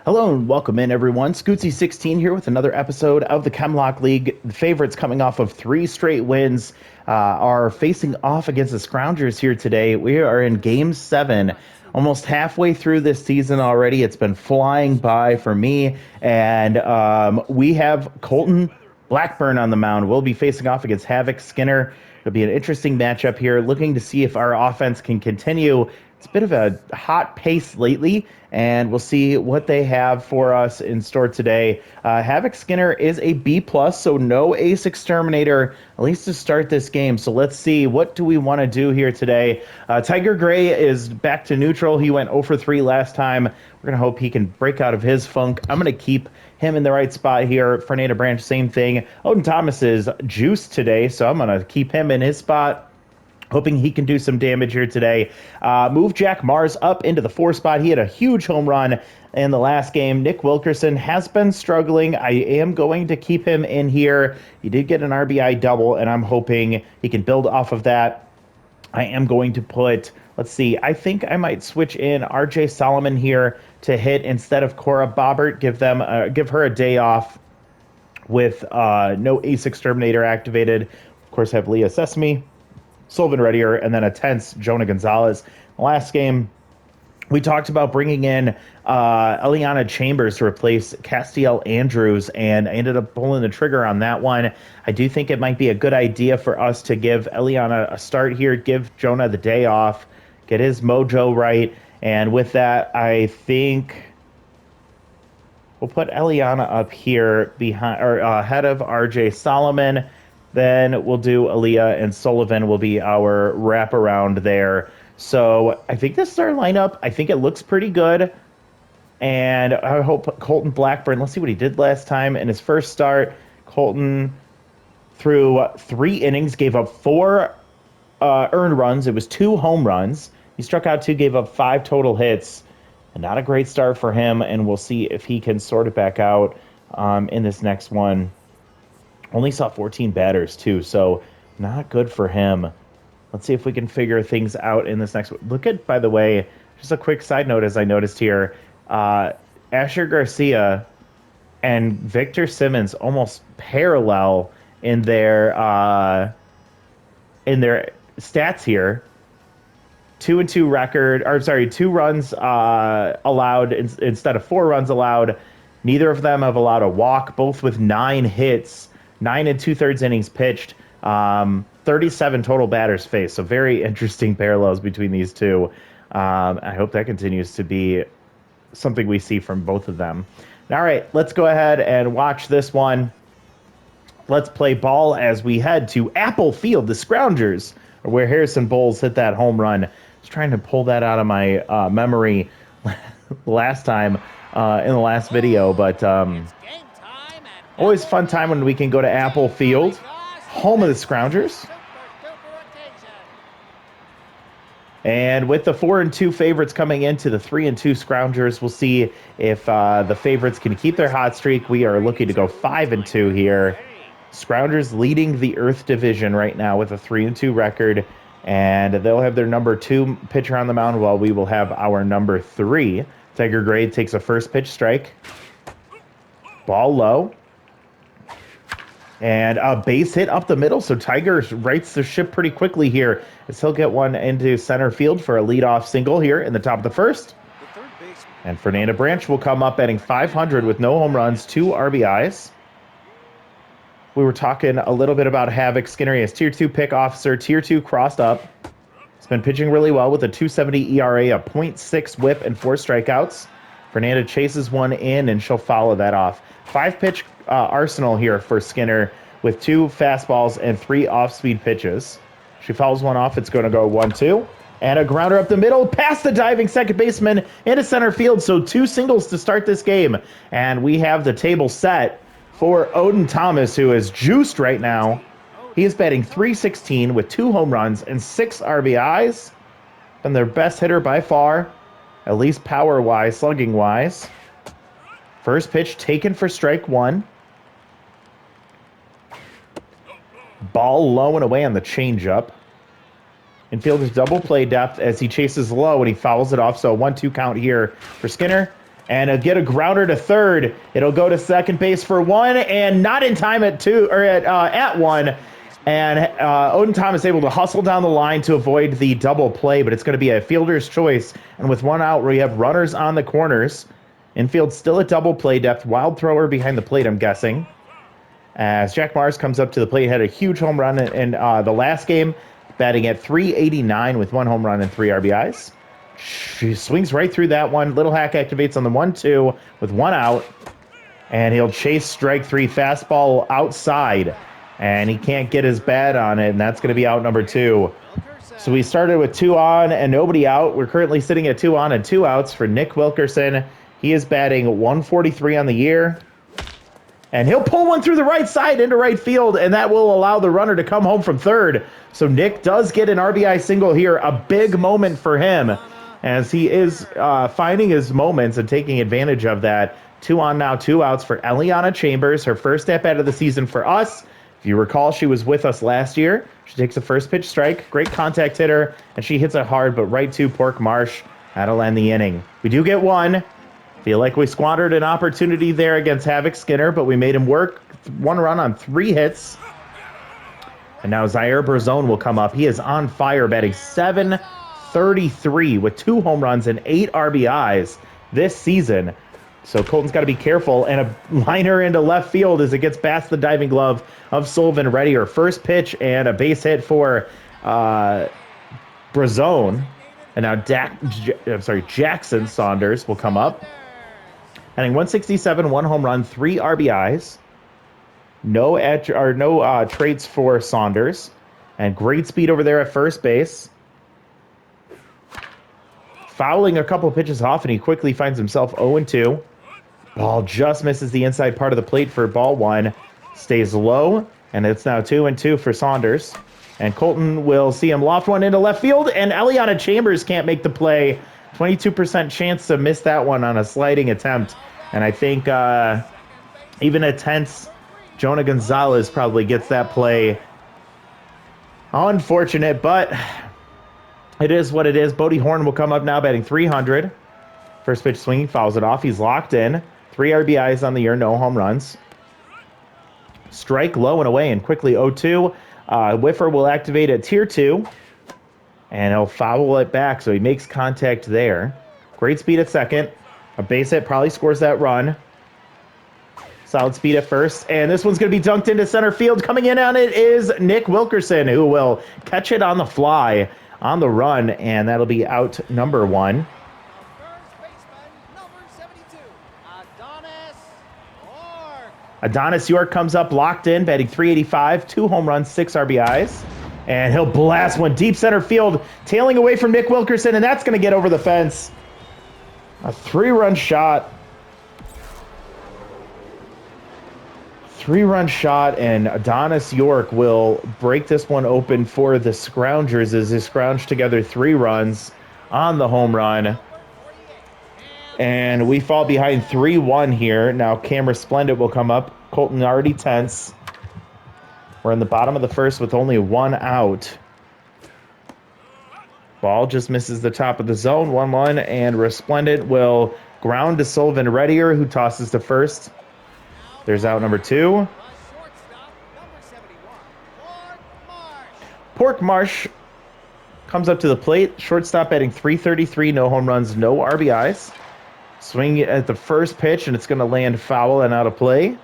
Hello and welcome in, everyone. Scootsy16 here with another episode of the Chemlock League. The favorites coming off of 3 straight wins are facing off against the Scroungers here today. We are in Game 7, almost halfway through this season already. It's been flying by for me, and we have Colton Blackburn on the mound. We'll be facing off against Havoc Skinner. It'll be an interesting matchup here, looking to see if our offense can continue. It's a bit of a hot pace lately, and we'll see what they have for us in store today. Havoc Skinner is a B+, so no Ace Exterminator, at least to start this game. So let's see, what do we want to do here today? Tiger Gray is back to neutral. He went 0 for 3 last time. We're going to hope he can break out of his funk. I'm going to keep him in the right spot here. Fernanda Branch, same thing. Odin Thomas is juiced today, so I'm going to keep him in his spot, hoping he can do some damage here today. Move Jack Mars up into the 4 spot. He had a huge home run in the last game. Nick Wilkerson has been struggling. I am going to keep him in here. He did get an RBI double, and I'm hoping he can build off of that. I am going to put, let's see, I think I might switch in RJ Solomon here to hit instead of Cora Bobbert. Give her a day off with no Ace Exterminator activated. Of course, have Leah Sesame, Sylvan Reddier, and then a tense Jonah Gonzalez. Last game, we talked about bringing in Eliana Chambers to replace Castiel Andrews, and I ended up pulling the trigger on that one. I do think it might be a good idea for us to give Eliana a start here, give Jonah the day off, get his mojo right, and with that, I think we'll put Eliana up here behind or ahead of RJ Solomon. Then we'll do Aaliyah, and Sullivan will be our wraparound there. So I think this is our lineup. I think it looks pretty good. And I hope Colton Blackburn, let's see what he did last time. In his first start, Colton threw 3 innings, gave up 4 earned runs. It was 2 home runs. He struck out 2, gave up 5 total hits. And not a great start for him, and we'll see if he can sort it back out in this next one. Only saw 14 batters, too, so not good for him. Let's see if we can figure things out in this next one. Look at, by the way, just a quick side note as I noticed here, Asher Garcia and Victor Simmons almost parallel in their stats here. 2-2 record, or sorry, 2 runs allowed instead of 4 runs allowed. Neither of them have allowed a walk, both with 9 hits. 9 2/3 innings pitched, 37 total batters faced. So very interesting parallels between these two. I hope that continues to be something we see from both of them. All right, let's go ahead and watch this one. Let's play ball as we head to Apple Field, the Scroungers, where Harrison Bowles hit that home run. I was trying to pull that out of my memory last time in the last video, but always a fun time when we can go to Apple Field, home of the Scroungers. And with the 4-2 favorites coming into the 3-2 Scroungers, we'll see if the favorites can keep their hot streak. We are looking to go 5-2 here. Scroungers leading the Earth Division right now with a 3-2 record, and they'll have their number 2 pitcher on the mound while we will have our number 3. Tiger Gray takes a first pitch strike. Ball low. And a base hit up the middle, so Tiger rights the ship pretty quickly here as he'll get one into center field for a leadoff single here in the top of the first. And Fernanda Branch will come up batting .500 with no home runs, 2 RBIs. We were talking a little bit about Havoc Skinner. He has Tier 2 pick officer, Tier 2 crossed up. He's been pitching really well with a 2.70 ERA, a .6 whip, and 4 strikeouts. Fernanda chases one in, and she'll follow that off. 5-pitch arsenal here for Skinner with 2 fastballs and 3 off-speed pitches. She fouls one off. It's going to go 1-2. And a grounder up the middle, past the diving second baseman into center field. So 2 singles to start this game. And we have the table set for Odin Thomas, who is juiced right now. He is batting .316 with 2 home runs and 6 RBIs. And their best hitter by far, at least power-wise, slugging-wise. First pitch taken for strike 1. Ball low and away on the changeup. Infielders double play depth as he chases low and he fouls it off. So a 1-2 count here for Skinner. and get a grounder to third. It'll go to second base for one, and not in time at two, or at one. And Odin Thomas able to hustle down the line to avoid the double play, but it's going to be a fielder's choice. And with one out, we have runners on the corners. Infield still at double play depth. Wild thrower behind the plate, I'm guessing. As Jack Mars comes up to the plate, had a huge home run in the last game, batting at .389 with 1 home run and 3 RBIs. She swings right through that one. Little Hack activates on the 1-2 with 1 out. And he'll chase strike 3 fastball outside. And he can't get his bat on it, and that's going to be out number 2. So we started with 2 on and nobody out. We're currently sitting at 2 on and 2 outs for Nick Wilkerson. He is batting 143 on the year. And he'll pull one through the right side into right field, and that will allow the runner to come home from third. So Nick does get an RBI single here, a big moment for him, as he is finding his moments and taking advantage of that. 2 on now, 2 outs for Eliana Chambers, her first at-bat of the season for us. If you recall, she was with us last year. She takes a first pitch strike, great contact hitter, and she hits it hard, but right to Pork Marsh. That'll end the inning. We do get 1. Feel like we squandered an opportunity there against Havoc Skinner, but we made him work. 1 run on 3 hits. And now Zaire Brazone will come up. He is on fire, batting .733 with 2 home runs and 8 RBIs this season. So Colton's got to be careful, and a liner into left field as it gets past the diving glove of Sullivan Reddy. Her first pitch and a base hit for Brazone. And now Jackson Saunders will come up. Hitting .167, 1 home run, 3 RBIs. No traits for Saunders. And great speed over there at first base. Fouling a couple pitches off, and he quickly finds himself 0-2. Ball just misses the inside part of the plate for ball 1. Stays low, and it's now 2-2 for Saunders. And Colton will see him loft one into left field, and Eliana Chambers can't make the play. 22% chance to miss that one on a sliding attempt. And I think even a tense Jonah Gonzalez probably gets that play. Unfortunate, but it is what it is. Bodie Horn will come up now, batting .300. First pitch swinging, fouls it off. He's locked in. 3 RBIs on the year, no home runs. Strike low and away, and quickly 0-2. Whiffer will activate at tier 2, and he'll foul it back, so he makes contact there. Great speed at second. A base hit probably scores that run. Solid speed at first, and this one's going to be dunked into center field. Coming in on it is Nick Wilkerson, who will catch it on the fly on the run, and that'll be out number 1. Adonis York comes up locked in, batting .385, 2 home runs, 6 RBIs. And he'll blast one deep center field, tailing away from Nick Wilkerson, and that's going to get over the fence. A 3-run shot. 3-run shot, and Adonis York will break this one open for the Scroungers as they scrounge together 3 runs on the home run. And we fall behind 3-1 here. Now Camera Splendid will come up. Colton already tense. We're in the bottom of the first with only 1 out. Ball just misses the top of the zone. 1-1, and Resplendent will ground to Sullivan Reddier, who tosses to first. There's out number 2. Pork Marsh comes up to the plate. Shortstop batting .333, no home runs, no RBIs. Swing at the first pitch, and it's going to land foul and out of play.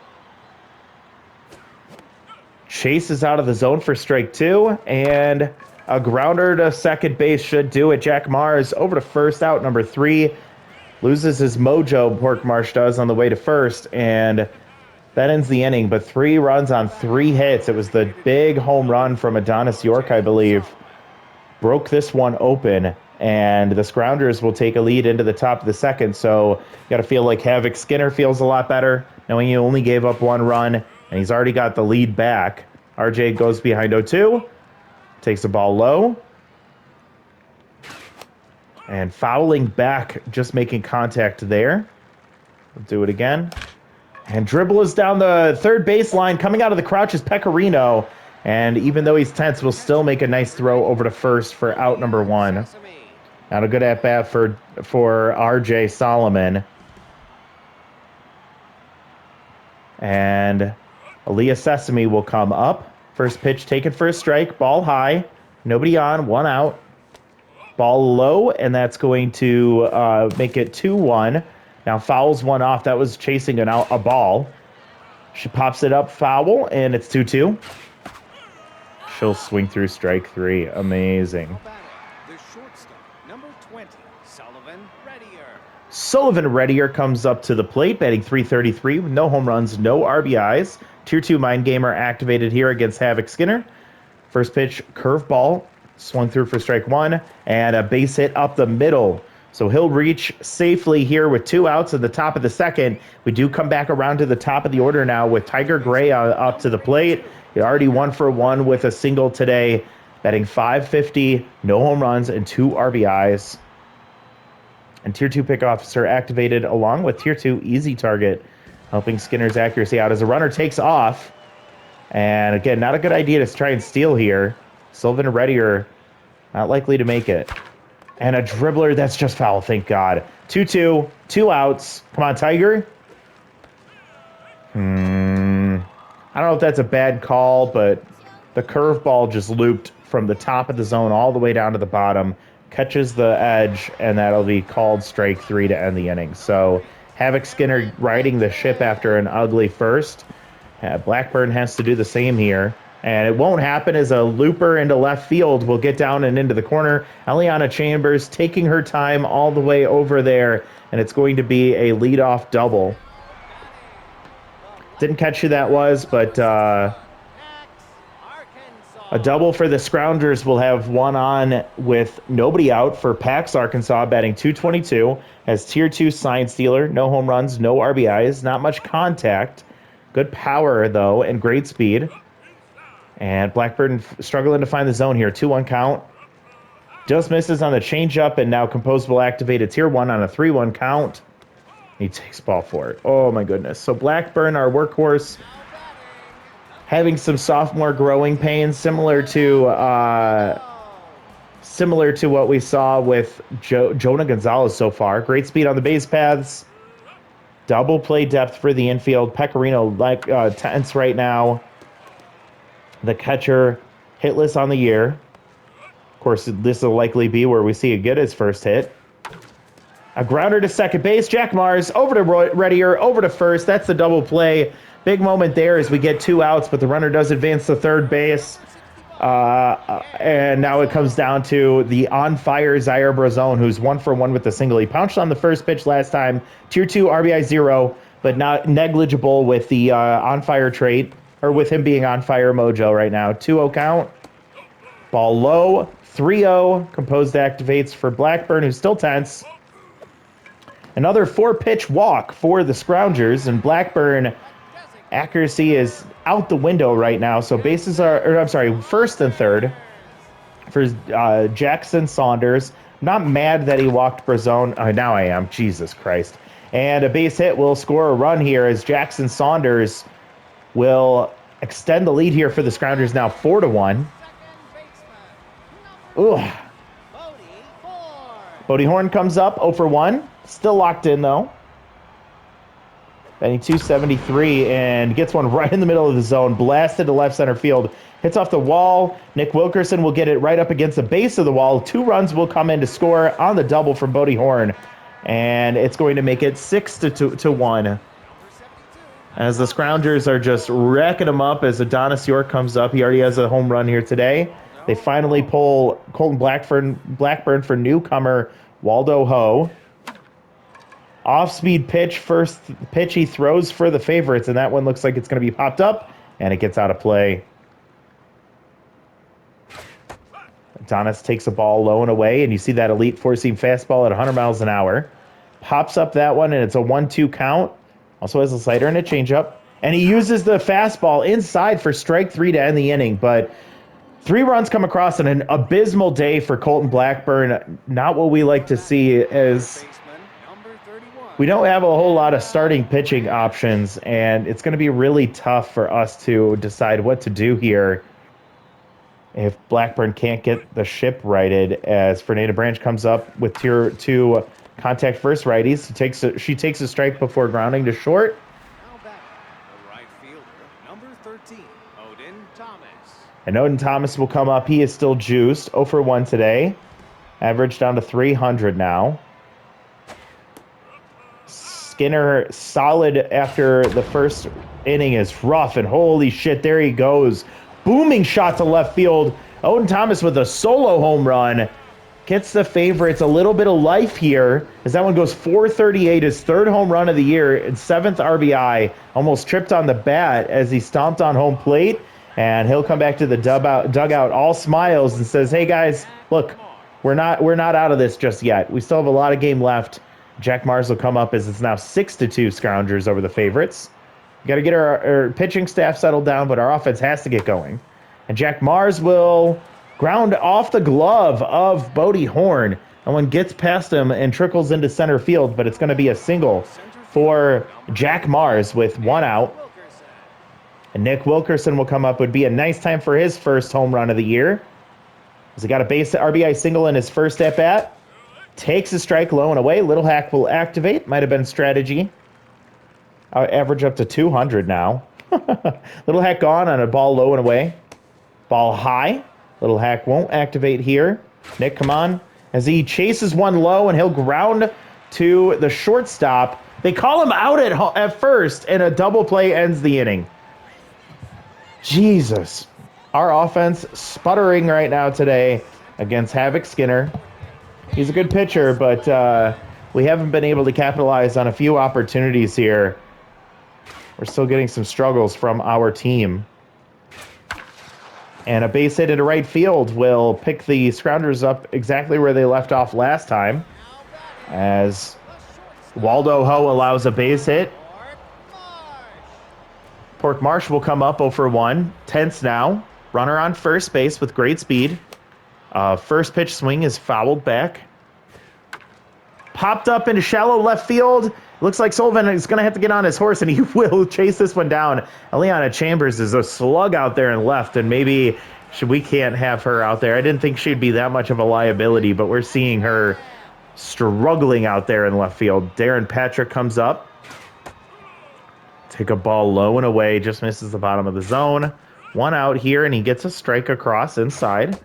Chase is out of the zone for strike 2, and a grounder to second base should do it. Jack Mars over to first, out number 3. Loses his mojo, Pork Marsh does, on the way to first, and that ends the inning. But 3 runs on 3 hits. It was the big home run from Adonis York, I believe. Broke this one open. And the Scroungers will take a lead into the top of the second. So you got to feel like Havoc Skinner feels a lot better, knowing he only gave up 1 run, and he's already got the lead back. RJ goes behind 0-2, takes the ball low, and fouling back, just making contact there. We'll do it again. And dribble is down the third baseline. Coming out of the crouch is Pecorino. And even though he's tense, will still make a nice throw over to first for out number 1. Not a good at-bat for RJ Solomon. And Aaliyah Sesame will come up. First pitch taken for a strike. Ball high. Nobody on. One out. Ball low, and that's going to make it 2-1. Now fouls one off. That was chasing a ball. She pops it up, foul, and it's 2-2. She'll swing through strike 3. Amazing. The shortstop, number 20, Sullivan Reddier. Sullivan Reddier comes up to the plate, batting .333 with no home runs, no RBIs. Tier 2 Mind Gamer activated here against Havoc Skinner. First pitch, curveball, swung through for strike 1, and a base hit up the middle. So he'll reach safely here with 2 outs at the top of the second. We do come back around to the top of the order now with Tiger Gray up to the plate. He already 1 for 1 with a single today, batting .550, no home runs, and 2 RBIs. And Tier 2 Pick Officer activated along with Tier 2 Easy Target, helping Skinner's accuracy out as a runner takes off. And again, not a good idea to try and steal here. Sullivan Reddier not likely to make it. And a dribbler, that's just foul, thank God. 2-2, 2 outs. Come on, Tiger. I don't know if that's a bad call, but the curveball just looped from the top of the zone all the way down to the bottom, catches the edge, and that'll be called strike 3 to end the inning. So Havoc Skinner riding the ship after an ugly first. Blackburn has to do the same here. And it won't happen as a looper into left field will get down and into the corner. Eliana Chambers taking her time all the way over there, and it's going to be a leadoff double. Didn't catch who that was, but a double for the Scroungers will have one on with nobody out for Pax Arkansas, batting .222 as Tier 2 sign stealer. No home runs, no RBIs, not much contact. Good power, though, and great speed. And Blackburn struggling to find the zone here. 2-1 count. Just misses on the changeup, and now Composable activated Tier 1 on a 3-1 count. He takes ball 4. Oh, my goodness. So Blackburn, our workhorse, having some sophomore growing pains, similar to what we saw with Jonah Gonzalez so far. Great speed on the base paths. Double play depth for the infield. Pecorino tense right now. The catcher hitless on the year. Of course, this will likely be where we see him get his first hit. A grounder to second base. Jack Mars over to Reddier, over to first. That's the double play. Big moment there as we get 2 outs, but the runner does advance to third base. And now it comes down to the on-fire Zaire Brazone, who's 1 for 1 with the single. He pounched on the first pitch last time. Tier 2 RBI 0, but not negligible with the on-fire trait. Or with him being on fire mojo right now. 2-0 count. Ball low. 3-0. Composed activates for Blackburn, who's still tense. Another 4-pitch walk for the Scroungers. And Blackburn accuracy is out the window right now. So bases are, first and third for Jackson Saunders. Not mad that he walked Brazone. Now I am. Jesus Christ. And a base hit will score a run here as Jackson Saunders will extend the lead here for the Scroungers, now 4-1. Ooh. Bodie Horn comes up, 0 for 1. Still locked in, though. Batting .273 and gets one right in the middle of the zone. Blasted to left center field. Hits off the wall. Nick Wilkerson will get it right up against the base of the wall. 2 runs will come in to score on the double from Bodie Horn. And it's going to make it 6-1. As the Scroungers are just wrecking him up as Adonis York comes up. He already has a home run here today. They finally pull Colton Blackburn for newcomer Waldo Ho. Off-speed pitch, first pitch he throws for the favorites, and that one looks like it's going to be popped up, and it gets out of play. Adonis takes a ball low and away, and you see that elite four-seam fastball at 100 miles an hour. Pops up that one, and it's a 1-2 count. Also has a slider and a changeup. And he uses the fastball inside for strike 3 to end the inning. But 3 runs come across in an abysmal day for Colton Blackburn. Not what we like to see, as we don't have a whole lot of starting pitching options. And it's going to be really tough for us to decide what to do here if Blackburn can't get the ship righted, as Fernanda Branch comes up with Tier 2 contact first righties. She takes a strike before grounding to short. And Odin Thomas will come up. He is still juiced. 0 for 1 today. Average down to 300 now. Skinner solid after the first inning is rough. And holy shit, there he goes. Booming shot to left field. Odin Thomas with a solo home run. Gets the favorites a little bit of life here as that one goes 438, his third home run of the year and 7th RBI. Almost tripped on the bat as he stomped on home plate. And he'll come back to the dugout all smiles and says, hey guys, look, we're not out of this just yet. We still have a lot of game left. Jack Mars will come up as it's now 6-2 Scroungers over the favorites. We got to get our pitching staff settled down, but our offense has to get going. And Jack Mars will ground off the glove of Bodie Horn. And one gets past him and trickles into center field, but it's going to be a single for Jack Mars with 1 out. And Nick Wilkerson will come up. Would be a nice time for his first home run of the year. As he got a base RBI single in his first at-bat. Takes a strike low and away. Little Hack will activate. Might have been strategy. Average up to 200 now. Little Hack gone on a ball low and away. Ball high. Little Hack won't activate here. Nick, come on. As he chases one low and he'll ground to the shortstop. They call him out at first and a double play ends the inning. Jesus. Our offense sputtering right now today against Havoc Skinner. He's a good pitcher, but we haven't been able to capitalize on a few opportunities here. We're still getting some struggles from our team. And a base hit into right field will pick the Scroungers up exactly where they left off last time. As Waldo Ho allows a base hit. Pork Marsh will come up 0 for 1. Tense now. Runner on first base with great speed. First pitch swing is fouled back. Popped up into shallow left field. Looks like Sullivan is going to have to get on his horse, and he will chase this one down. Eliana Chambers is a slug out there in left, and maybe we can't have her out there. I didn't think she'd be that much of a liability, but we're seeing her struggling out there in left field. Darren Patrick comes up. Take a ball low and away, just misses the bottom of the zone. 1 out here, and he gets a strike across inside.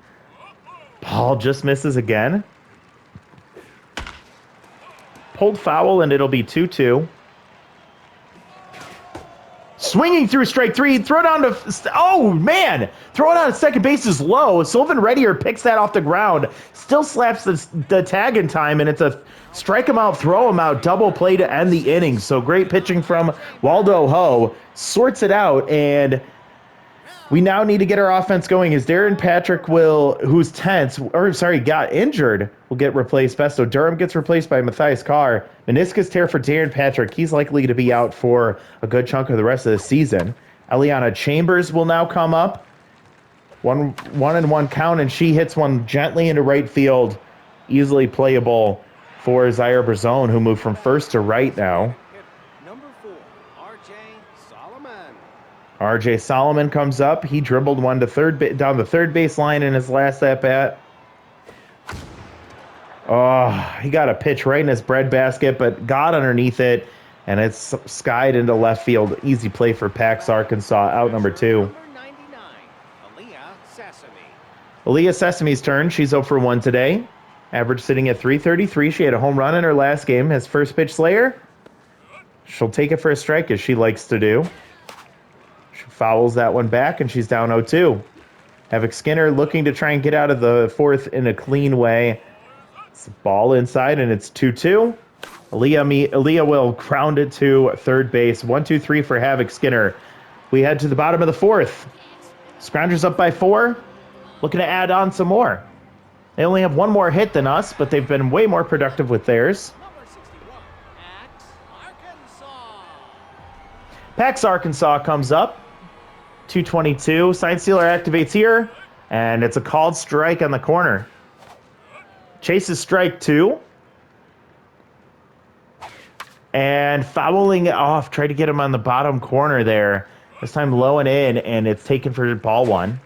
Ball just misses again. Pulled foul, and it'll be 2-2. Swinging through strike 3. Throw down to... Oh, man! Throw it on second base is low. Sylvan Reddier picks that off the ground. Still slaps the tag in time, and it's a strike him out, throw him out, double play to end the inning. So great pitching from Waldo Ho. Sorts it out, and... we now need to get our offense going as Darren Patrick who's got injured, will get replaced. Besto Durham gets replaced by Matthias Carr. Meniscus tear for Darren Patrick. He's likely to be out for a good chunk of the rest of the season. Eliana Chambers will now come up. 1-1 count, and she hits one gently into right field. Easily playable for Zaire Brazone, who moved from first to right now. R.J. Solomon comes up. He dribbled one to down the third base line in his last at-bat. Oh, he got a pitch right in his breadbasket, but got underneath it, and it's skied into left field. Easy play for Pax, Arkansas, out number 2. Aaliyah Sesame's turn. She's 0 for 1 today. Average sitting at 333. She had a home run in her last game. Has first pitch Slayer. She'll take it for a strike, as she likes to do. Fouls that one back, and she's down 0-2. Havoc Skinner looking to try and get out of the fourth in a clean way. It's a ball inside, and it's 2-2. Aaliyah will ground it to third base. 1-2-3 for Havoc Skinner. We head to the bottom of the fourth. Scroungers up by 4. Looking to add on some more. They only have one more hit than us, but they've been way more productive with theirs. Pax Arkansas comes up. 222. Side stealer activates here, and it's a called strike on the corner. Chases strike 2. And fouling it off. Tried to get him on the bottom corner there. This time low and in, and it's taken for ball 1.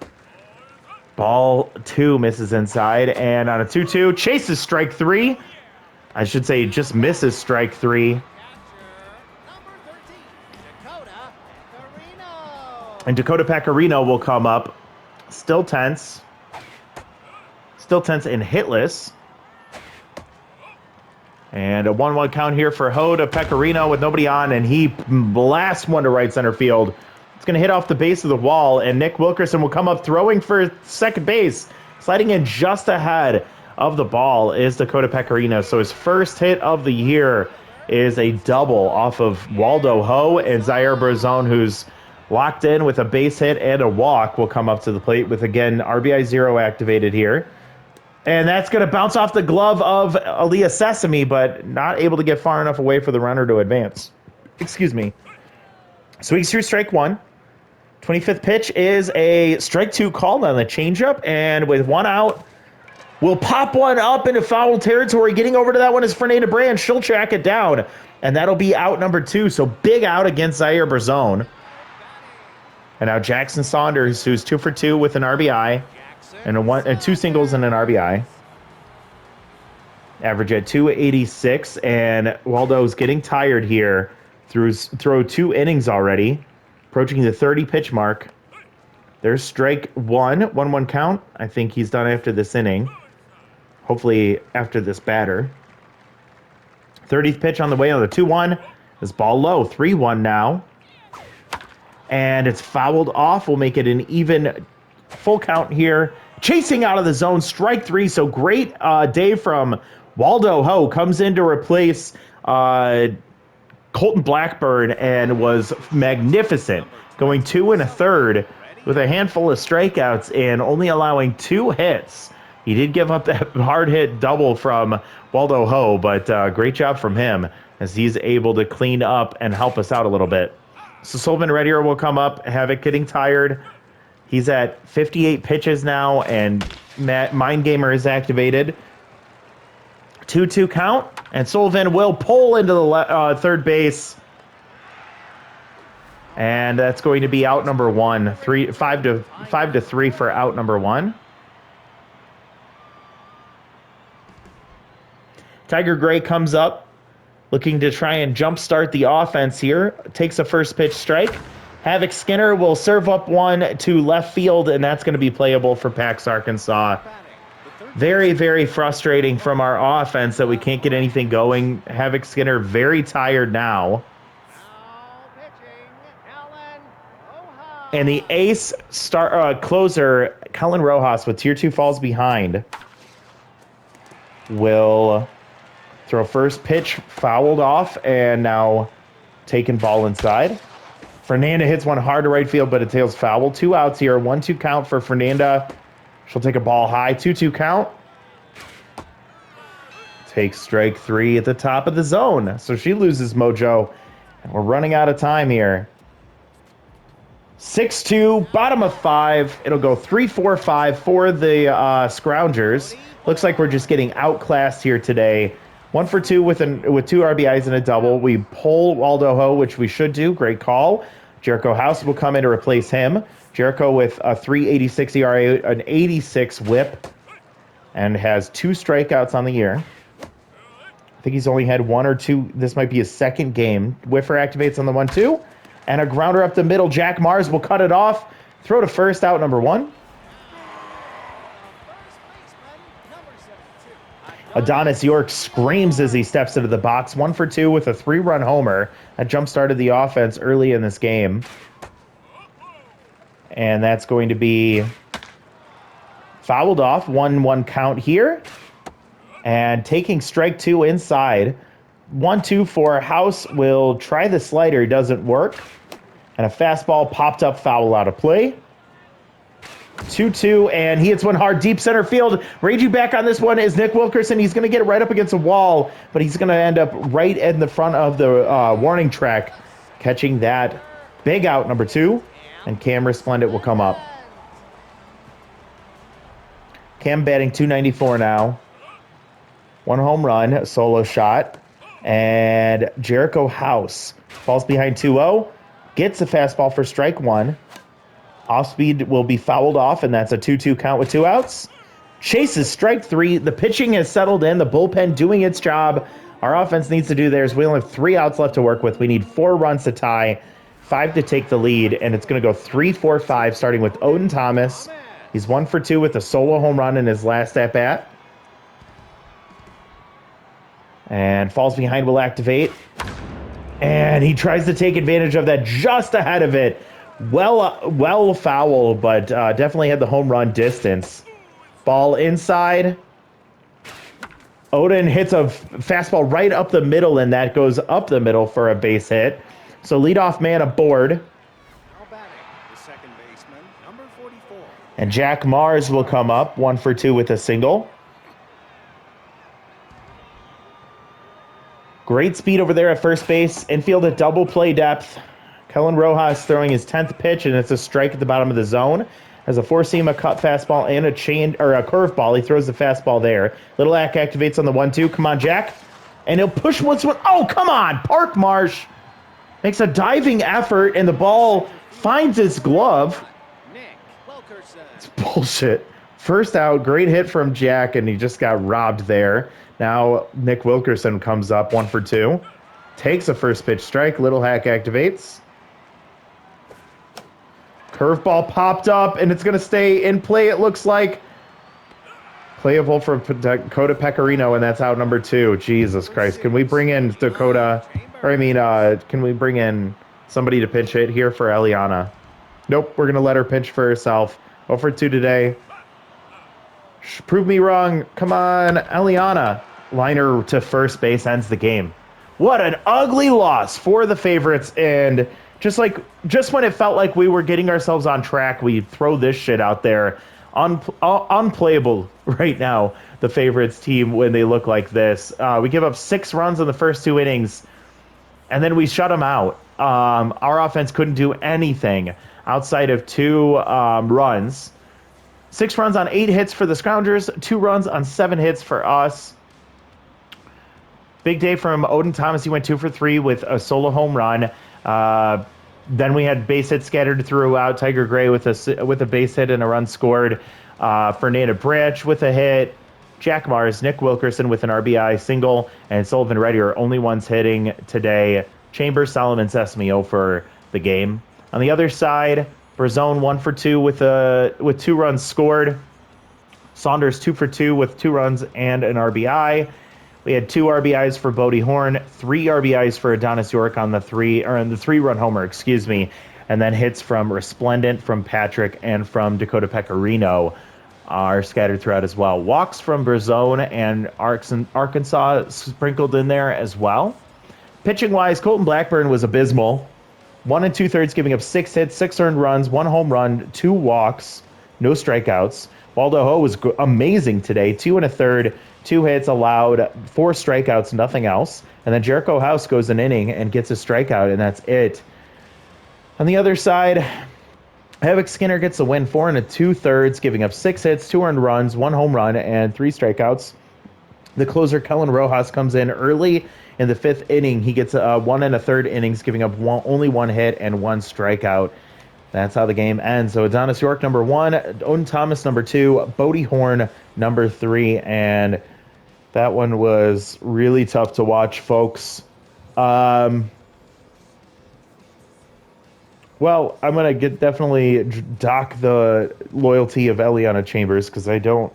Ball 2 misses inside, and on a 2-2, chases strike 3. I should say just misses strike 3. And Dakota Pecorino will come up. Still tense. Still tense and hitless. And a 1-1 count here for Ho to Pecorino with nobody on, and he blasts one to right center field. It's going to hit off the base of the wall, and Nick Wilkerson will come up throwing for second base. Sliding in just ahead of the ball is Dakota Pecorino. So his first hit of the year is a double off of Waldo Ho, and Zaire Brazone, who's locked in with a base hit and a walk, will come up to the plate with, again, RBI 0 activated here. And that's going to bounce off the glove of Aaliyah Sesame, but not able to get far enough away for the runner to advance. Excuse me. Swings through strike one. 25th pitch is a strike two called on the changeup, and with one out, we'll pop one up into foul territory. Getting over to that one is Fernanda Brand. She'll track it down, and that'll be out number 2. So big out against Zaire Brazone. And now Jackson Saunders, who's 2 for 2 with an RBI and 2 singles and an RBI. Average at 286, and Waldo's getting tired here. Throw 2 innings already, approaching the 30 pitch mark. There's strike 1 count. I think he's done after this inning. Hopefully after this batter. 30th pitch on the way on the 2-1. This ball low, 3-1 now. And it's fouled off. We'll make it an even full count here. Chasing out of the zone, strike 3. So great day from Waldo Ho. Comes in to replace Colton Blackburn and was magnificent, going 2 1/3 with a handful of strikeouts and only allowing 2 hits. He did give up that hard hit double from Waldo Ho, but great job from him as he's able to clean up and help us out a little bit. So Sullivan Reddier will come up. Havoc getting tired. He's at 58 pitches now, and Mind Gamer is activated. 2-2 count, and Sullivan will pull into the third base. And that's going to be out number 1. 5 to 3 for out number 1. Tiger Gray comes up, looking to try and jumpstart the offense here. Takes a first pitch strike. Havoc Skinner will serve up one to left field, and that's going to be playable for Pax Arkansas. Very, very frustrating from our offense that we can't get anything going. Havoc Skinner very tired now. And the ace closer, Kellen Rojas, with tier 2 falls behind, will throw first pitch, fouled off, and now taking ball inside. Fernanda hits one hard to right field, but it tails foul. 2 outs here, 1-2 count for Fernanda. She'll take a ball high, 2-2 count. Takes strike 3 at the top of the zone, so she loses mojo. And we're running out of time here. 6-2, bottom of 5. It'll go 3-4-5 for the Scroungers. Looks like we're just getting outclassed here today. 1 for 2 with 2 RBIs and a double. We pull Waldo Ho, which we should do. Great call. Jericho House will come in to replace him. Jericho with a 3.86 ERA, an 86 whip, and has 2 strikeouts on the year. I think he's only had 1 or 2. This might be his second game. Whiffer activates on the 1-2. And a grounder up the middle. Jack Mars will cut it off. Throw to first, out number 1. Adonis York screams as he steps into the box. 1 for 2 with a 3-run homer. That jump-started the offense early in this game. And that's going to be fouled off. 1-1 count here. And taking strike 2 inside. 1-2 for House. Will try the slider. It doesn't work. And a fastball popped up, foul out of play. 2-2, and he hits one hard deep center field. Raging back on this one is Nick Wilkerson. He's going to get it right up against the wall, but he's going to end up right in the front of the warning track, catching that big out number 2, and Cam Resplendent will come up. Cam batting .294 now. 1 home run, a solo shot, and Jericho House falls behind 2-0, gets a fastball for strike 1. Off speed will be fouled off, and that's a 2-2 count with 2 outs. Chases strike 3. The pitching has settled in. The bullpen doing its job. Our offense needs to do theirs. We only have 3 outs left to work with. We need 4 runs to tie, 5 to take the lead, and it's going to go 3-4-5, starting with Odin Thomas, He's 1 for 2 with a solo home run in his last at bat. And falls behind will activate. And he tries to take advantage of that just ahead of it. Well foul, but definitely had the home run distance. Ball inside. Odin hits a fastball right up the middle, and that goes up the middle for a base hit. So leadoff man aboard. Now batting, the second baseman, number 44. And Jack Mars will come up, 1 for 2 with a single. Great speed over there at first base. Infield at double play depth. Kellen Rojas throwing his 10th pitch, and it's a strike at the bottom of the zone. Has a four-seam, a cut fastball, and a curveball. He throws the fastball there. Little Ack activates on the 1-2. Come on, Jack. And he'll push once. Oh, come on. Park Marsh makes a diving effort, and the ball finds its glove. Nick Wilkerson. It's bullshit. First out, great hit from Jack, and he just got robbed there. Now Nick Wilkerson comes up, 1 for 2. Takes a first pitch strike. Little Hack activates. Curveball popped up, and it's going to stay in play, it looks like. Playable for Dakota Pecorino, and that's out number 2. Jesus Christ. Can we bring in Dakota? Can we bring in somebody to pinch hit here for Eliana? Nope, we're going to let her pinch for herself. 0 for 2 today. Prove me wrong. Come on, Eliana. Liner to first base ends the game. What an ugly loss for the favorites, and just when it felt like we were getting ourselves on track, we throw this shit out there. Unplayable right now, the favorites team, when they look like this. We give up 6 runs in the first 2 innings, and then we shut them out. Our offense couldn't do anything outside of 2 runs. 6 runs on 8 hits for the Scroungers, 2 runs on 7 hits for us. Big day from Odin Thomas. He went 2 for 3 with a solo home run. Then we had base hits scattered throughout. Tiger Gray with a base hit and a run scored. Fernanda Branch with a hit. Jack Mars, Nick Wilkerson with an RBI single, and Sullivan Reddy are only ones hitting today. Chambers, Solomon, Sesame for the game. On the other side, Brazone 1 for 2 with 2 runs scored. Saunders 2 for 2 with 2 runs and an RBI. We had 2 RBIs for Bodie Horn, 3 RBIs for Adonis York on the 3-run homer, and then hits from Resplendent, from Patrick, and from Dakota Pecorino are scattered throughout as well. Walks from Brazone and Arkansas sprinkled in there as well. Pitching-wise, Colton Blackburn was abysmal. 1 2/3, giving up 6 hits, 6 earned runs, 1 home run, 2 walks, no strikeouts. Waldo Ho was amazing today, 2 1/3, 2 hits allowed, 4 strikeouts, nothing else. And then Jericho House goes an inning and gets a strikeout, and that's it. On the other side, Havoc Skinner gets the win, 4 2/3, giving up 6 hits, 2 earned runs, 1 home run, and 3 strikeouts. The closer, Kellen Rojas, comes in early in the 5th inning. He gets 1 1/3 innings, giving up only 1 hit and 1 strikeout. That's how the game ends. So Adonis York, number 1, Odin Thomas, number 2, Bodie Horn, number 3, and that one was really tough to watch, folks. Well, I'm going to definitely dock the loyalty of Eliana Chambers because I don't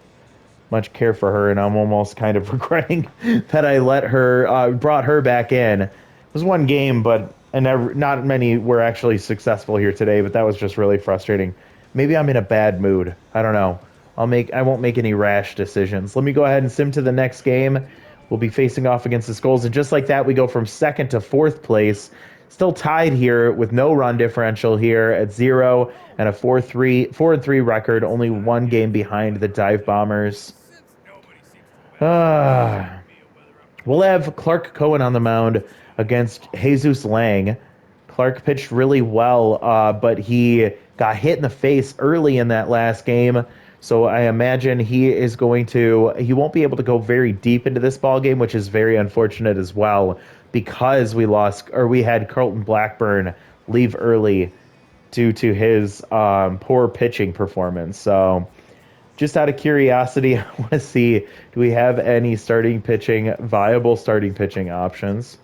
much care for her, and I'm almost kind of regretting that I brought her back in. It was 1 game, but not many were actually successful here today, but that was just really frustrating. Maybe I'm in a bad mood. I don't know. I won't make any rash decisions. Let me go ahead and sim to the next game. We'll be facing off against the Skulls, and just like that, we go from 2nd to 4th place. Still tied here with no run differential here at 0 and a 4-3 record, only 1 game behind the Dive Bombers. We'll have Clark Cohen on the mound against Jesus Lang. Clark pitched really well, but he got hit in the face early in that last game. So I imagine he won't be able to go very deep into this ball game, which is very unfortunate as well, because we had Colton Blackburn leave early due to his poor pitching performance. So just out of curiosity, I want to see, do we have any viable starting pitching options?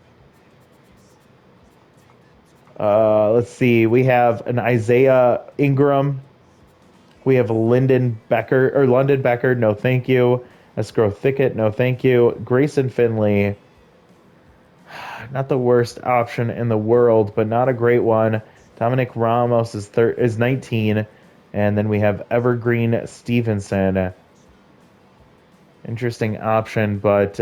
Let's see. We have an Isaiah Ingram We have London Becker, no thank you. Escrow Thicket, no thank you. Grayson Finley, not the worst option in the world, but not a great one. Dominic Ramos is 19, and then we have Evergreen Stevenson. Interesting option, but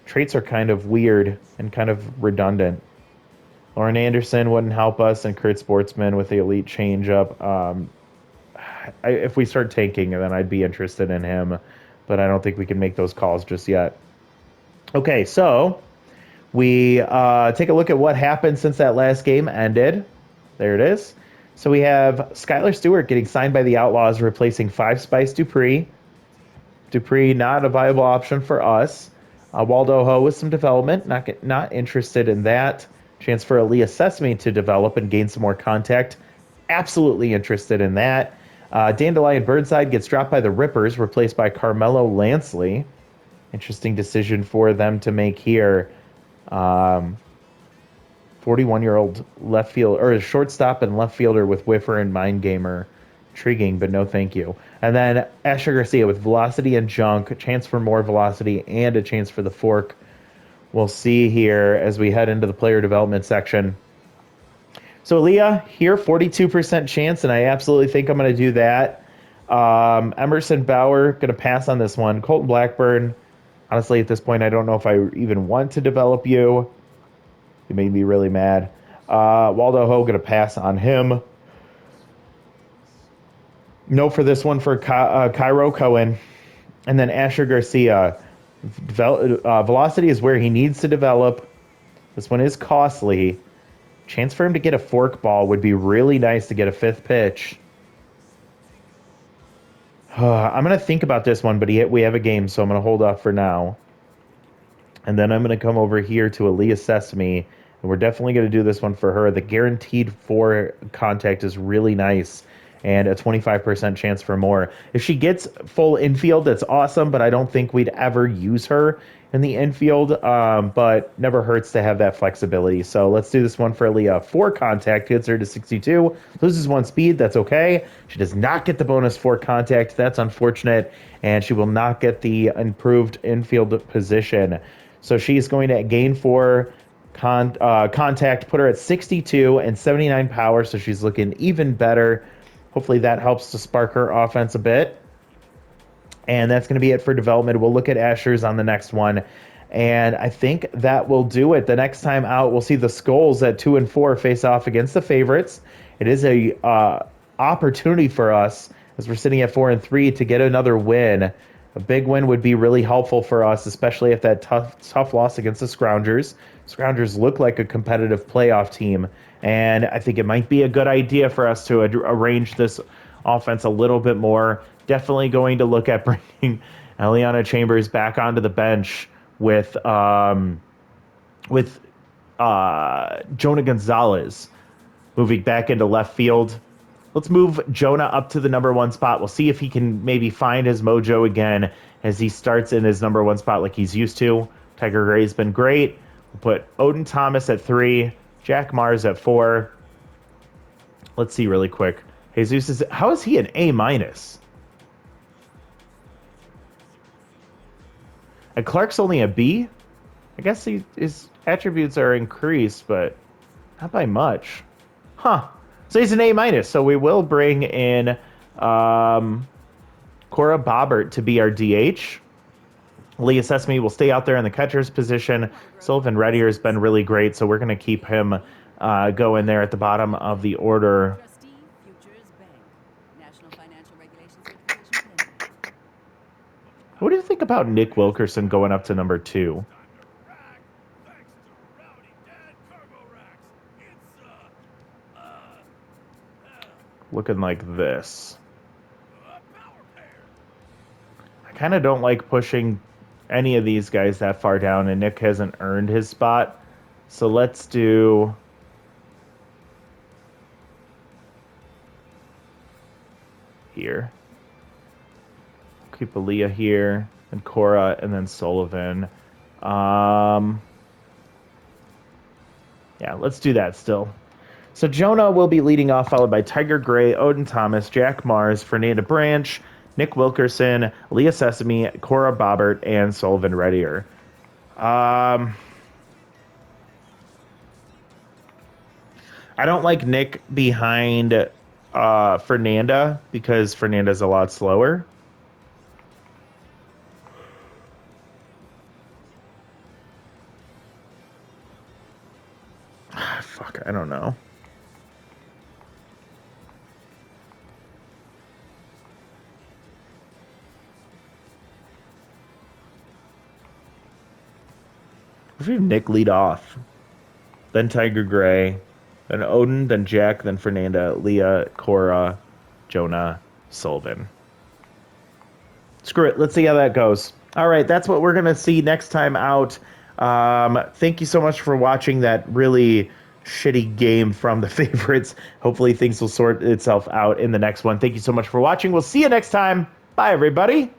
traits are kind of weird and kind of redundant. Lauren Anderson wouldn't help us, and Kurt Sportsman with the elite changeup. If we start tanking, then I'd be interested in him, but I don't think we can make those calls just yet. Okay, so we take a look at what happened since that last game ended. There it is. So we have Skylar Stewart getting signed by the Outlaws, replacing Five Spice Dupree. Dupree, not a viable option for us. Waldo Ho with some development, not interested in that. Chance for Aaliyah Sesame to develop and gain some more contact. Absolutely interested in that. Dandelion Burnside gets dropped by the Rippers, replaced by Carmelo Lansley. Interesting decision for them to make here. 41-year-old left field or a shortstop and left fielder with whiffer and mind gamer. Intriguing, but no thank you. And then Asher Garcia with velocity and junk, a chance for more velocity and a chance for the fork. We'll see here as we head into the player development section. So Leah, here, 42% chance, and I absolutely think I'm going to do that. Emerson Bauer, going to pass on this one. Colton Blackburn, honestly, at this point, I don't know if I even want to develop you. You made me really mad. Waldo Ho, going to pass on him. No for this one for Cairo Cohen. And then Asher Garcia. Velocity is where he needs to develop. This one is costly. Chance for him to get a fork ball would be really nice to get a fifth pitch. I'm going to think about this one, but we have a game, so I'm going to hold off for now. And then I'm going to come over here to Aaliyah Sesame, and we're definitely going to do this one for her. The guaranteed 4 contact is really nice, and a 25% chance for more. If she gets full infield, that's awesome, but I don't think we'd ever use her in the infield, but never hurts to have that flexibility. So let's do this one for Aaliyah. 4 contact gets her to 62, loses 1 speed, that's okay. She does not get the bonus 4 contact, that's unfortunate, and she will not get the improved infield position. So she's going to gain 4 contact, put her at 62 and 79 power, so she's looking even better. Hopefully that helps to spark her offense a bit. And that's going to be it for development. We'll look at Asher's on the next one. And I think that will do it. The next time out, we'll see the Skulls at 2 and 4 face off against the favorites. It is a opportunity for us, as we're sitting at 4 and 3, to get another win. A big win would be really helpful for us, especially if that tough loss against the Scroungers. Scroungers look like a competitive playoff team, and I think it might be a good idea for us to arrange this offense a little bit more. Definitely going to look at bringing Eliana Chambers back onto the bench with Jonah Gonzalez moving back into left field. Let's move Jonah up to the number 1 spot. We'll see if he can maybe find his mojo again as he starts in his number 1 spot like he's used to. Tiger Gray's been great. We'll put Odin Thomas at 3, Jack Mars at 4. Let's see really quick. Jesus how is he an A-? And Clark's only a B? I guess his attributes are increased, but not by much. Huh. So he's an A-. So we will bring in Cora Bobbert to be our DH. Leah Sesame will stay out there in the catcher's position. Sullivan Reddier has been really great, so we're going to keep him going there at the bottom of the order. What do you think about Nick Wilkerson going up to number 2? Looking like this. I kind of don't like pushing any of these guys that far down, and Nick hasn't earned his spot. So let's do... here. Keep Aaliyah here, and Cora, and then Sullivan. Yeah, let's do that still. So Jonah will be leading off, followed by Tiger Gray, Odin Thomas, Jack Mars, Fernanda Branch, Nick Wilkerson, Leah Sesame, Cora Bobbert, and Sullivan Reddier. I don't like Nick behind Fernanda because Fernanda's a lot slower. Fuck, I don't know. What if we have Nick lead off? Then Tiger Gray, then Odin, then Jack, then Fernanda, Leah, Cora, Jonah, Sullivan. Screw it. Let's see how that goes. All right, that's what we're going to see next time out. Thank you so much for watching that really shitty game from the favorites. Hopefully things will sort itself out in the next one. Thank you so much for watching. We'll see you next time. Bye, everybody.